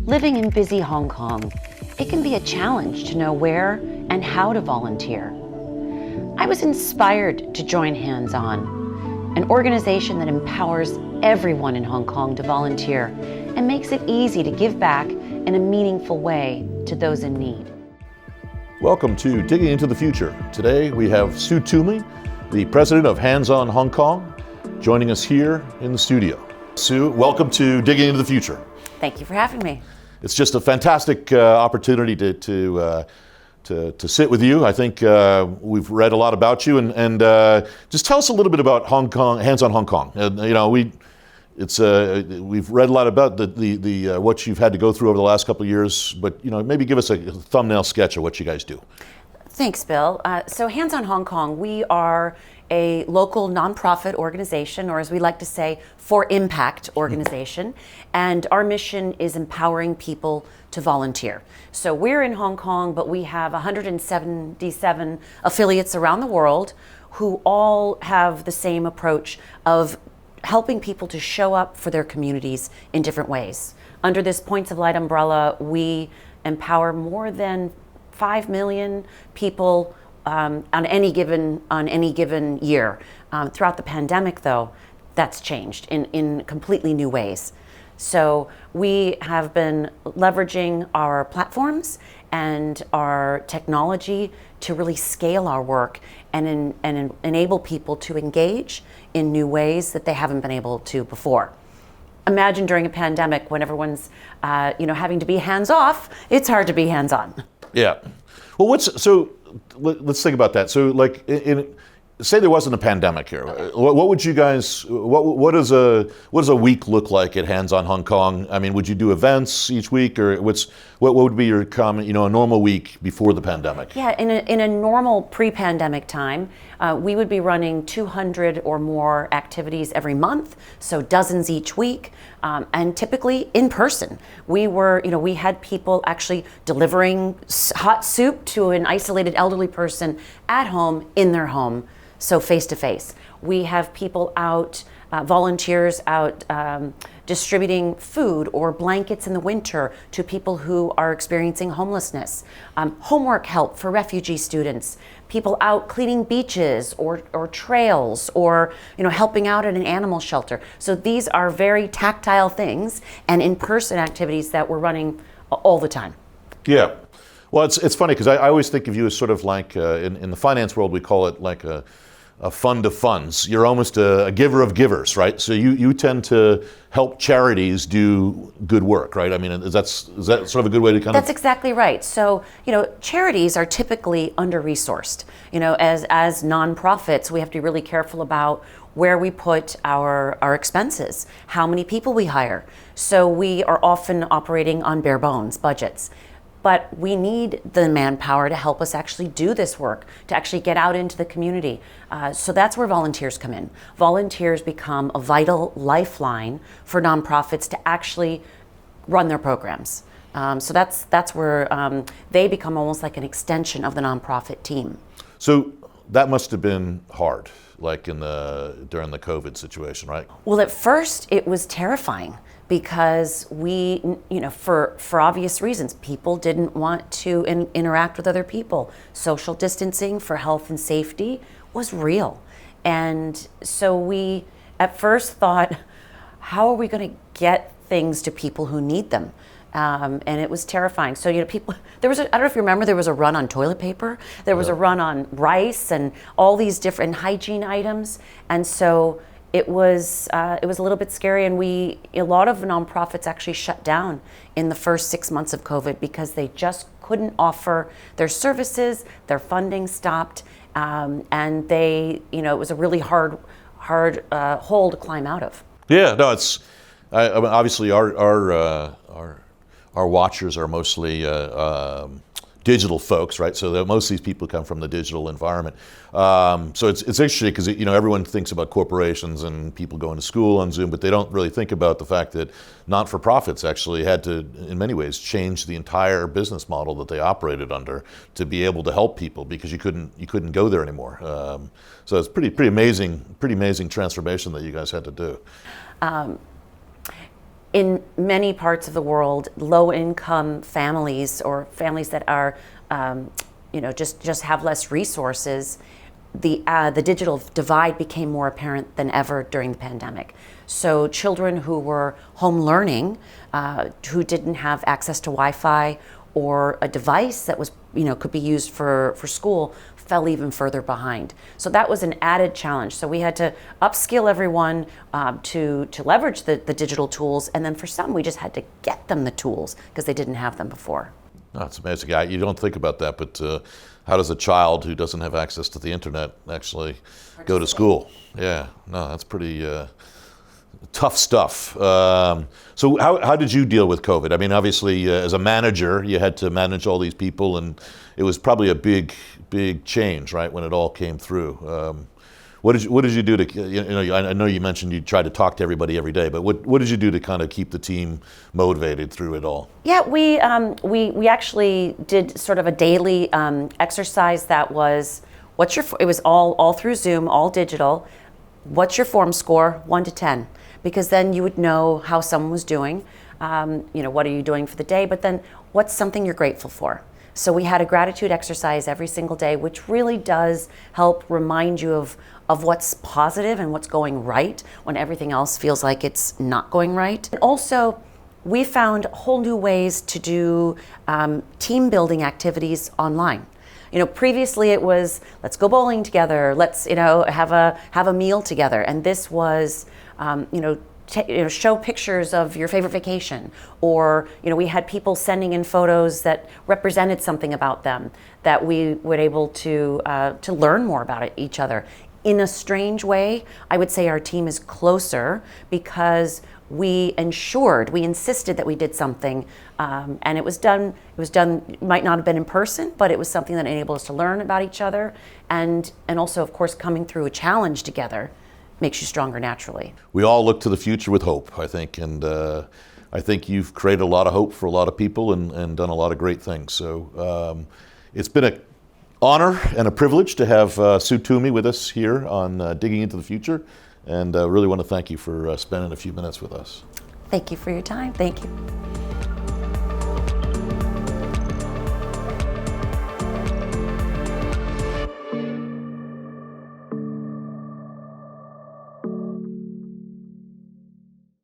Living in busy Hong Kong, it can be a challenge to know where and how to volunteer. I was inspired to join HandsOn, an organization that empowers everyone in Hong Kong to volunteer and makes it easy to give back in a meaningful way to those in need. Welcome to Digging into the Future. Today we have Sue Toomey, the president of HandsOn Hong Kong, joining us here in the studio. Sue, welcome to Digging into the Future. Thank you for having me. It's just a fantastic opportunity to sit with you. I think we've read a lot about you, and just tell us a little bit about Hong Kong, HandsOn Hong Kong. We've read a lot about the what you've had to go through over the last couple of years, but maybe give us a thumbnail sketch of what you guys do. Thanks, Bill. So HandsOn Hong Kong, we are a local nonprofit organization, or as we like to say, for impact organization. And our mission is empowering people to volunteer. So we're in Hong Kong, but we have 177 affiliates around the world who all have the same approach of helping people to show up for their communities in different ways. Under this Points of Light umbrella, we empower more than 5 million people on any given year. Throughout the pandemic, though, that's changed in completely new ways. So we have been leveraging our platforms and our technology to really scale our work and enable people to engage in new ways that they haven't been able to before. Imagine during a pandemic when everyone's having to be hands off, it's hard to be hands on. Yeah. Well, let's think about that. So, say there wasn't a pandemic here. What would you guys? What does a week look like at HandsOn Hong Kong? I mean, would you do events each week, or what would be your comment? A normal week before the pandemic. Yeah, in a normal pre-pandemic time, we would be running 200 or more activities every month, so dozens each week, and typically in person. We had people actually delivering hot soup to an isolated elderly person at home in their home. So face to face. We have people out, volunteers out distributing food or blankets in the winter to people who are experiencing homelessness. Homework help for refugee students. People out cleaning beaches or trails, or helping out at an animal shelter. So these are very tactile things and in-person activities that we're running all the time. Yeah. Well, it's funny because I always think of you as sort of like in the finance world we call it like a fund of funds. You're almost a giver of givers, right? So you tend to help charities do good work, right? I mean, is that sort of a good way to That's exactly right. So charities are typically under-resourced. As nonprofits, we have to be really careful about where we put our expenses, how many people we hire. So we are often operating on bare bones budgets. But we need the manpower to help us actually do this work, to actually get out into the community. So that's where volunteers come in. Volunteers become a vital lifeline for nonprofits to actually run their programs. So that's where they become almost like an extension of the nonprofit team. So that must have been hard, like during the COVID situation, right? Well, at first it was terrifying, because we, for obvious reasons, people didn't want to interact with other people. Social distancing for health and safety was real. And so we at first thought, how are we going to get things to people who need them? And it was terrifying. So, I don't know if you remember, there was a run on toilet paper. There was a run on rice and all these different hygiene items. And so it was a little bit scary, and a lot of nonprofits actually shut down in the first 6 months of COVID because they just couldn't offer their services. Their funding stopped, and it was a really hard hole to climb out of. Yeah, no, I mean, obviously our watchers are mostly digital folks, right? So most of these people come from the digital environment. So it's interesting because everyone thinks about corporations and people going to school on Zoom, but they don't really think about the fact that not-for-profits actually had to, in many ways, change the entire business model that they operated under to be able to help people, because you couldn't go there anymore. So it's pretty amazing transformation that you guys had to do. in many parts of the world, low-income families or families that are, just have less resources, the digital divide became more apparent than ever during the pandemic. So children who were home learning, who didn't have access to Wi-Fi or a device that was, could be used for school, fell even further behind. So that was an added challenge. So we had to upskill everyone to leverage the digital tools, and then for some, we just had to get them the tools because they didn't have them before. That's amazing. You don't think about that, but how does a child who doesn't have access to the internet actually go to school? Yeah, no, that's pretty tough stuff. So how did you deal with COVID? I mean, obviously, as a manager, you had to manage all these people, and it was probably a big change, right, when it all came through. What did you do to, I know you mentioned you tried to talk to everybody every day, but what did you do to kind of keep the team motivated through it all? Yeah, we actually did sort of a daily exercise that was, it was all through Zoom, all digital. What's your form score, 1 to 10? Because then you would know how someone was doing. What are you doing for the day? But then what's something you're grateful for? So we had a gratitude exercise every single day, which really does help remind you of what's positive and what's going right when everything else feels like it's not going right. And also, we found whole new ways to do team building activities online. Previously it was, let's go bowling together, let's have a meal together, and this was show pictures of your favorite vacation, or we had people sending in photos that represented something about them that we were able to learn more about each other. In a strange way, I would say our team is closer because we insisted that we did something, and it was done, might not have been in person, but it was something that enabled us to learn about each other, and also, of course, coming through a challenge together makes you stronger naturally. We all look to the future with hope, I think, and I think you've created a lot of hope for a lot of people and done a lot of great things. So it's been an honor and a privilege to have Sue Toomey with us here on Digging into the Future, and really want to thank you for spending a few minutes with us. Thank you for your time. Thank you.